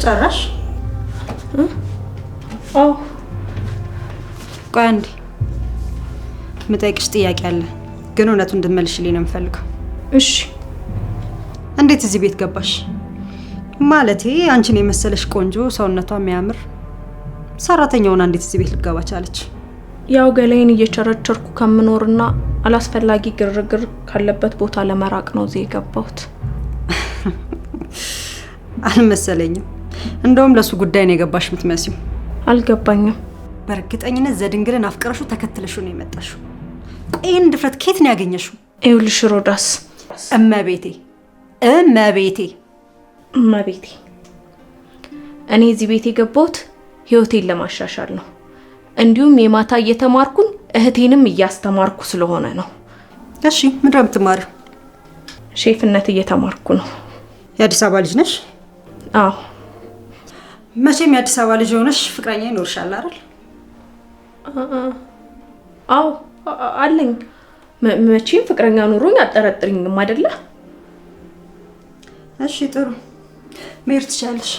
ሰራሽ? አዎ። ቆይ አንዴ የምጠይቅሽ ጥያቄ አለ፣ ግን እውነቱን እንድትመልሽልኝ ነው የምፈልገው። እሺ። እንዴት እዚህ ቤት ገባሽ? ማለቴ አንቺን የመሰለሽ ቆንጆ ሰውነቷ የሚያምር ሰራተኛውን እንዴት እዚህ ቤት ልትገባ ቻለች? ያው ገላይን እየቸረቸርኩ ከምኖርና አላስፈላጊ ግርግር ካለበት ቦታ ለመራቅ ነው እዚህ የገባሁት። አልመሰለኝም። እንደውም ለሱ ጉዳይ ነው የገባሽ የምትመስዩ። አልገባኝም። በእርግጠኝነት ዘድንግልን አፍቅረሹ ተከትለሽው ነው የመጣሽው። ቆይን ድፍረት ከየት ነው ያገኘሽው? ይኸውልሽ ሮዳስ፣ እመቤቴ እኔ እዚህ ቤት የገባሁት ህይወቴን ለማሻሻል ነው። እንዲሁም የማታ እየተማርኩኝ እህቴንም እያስተማርኩ ስለሆነ ነው። እሺ፣ ምንድን ነው የምትማሪው? ሼፍነት እየተማርኩ ነው። የአዲስ አበባ ልጅ ነሽ? አዎ። መቼም የአዲስ አበባ ልጅ ሆነሽ ፍቅረኛ ይኖርሻል አይደል? አዎ አለኝ። መቼም ፍቅረኛ ኑሮኝ አጠረጥሪኝም አይደለ? እሺ ጥሩ፣ መሄድ ትችያለሽ።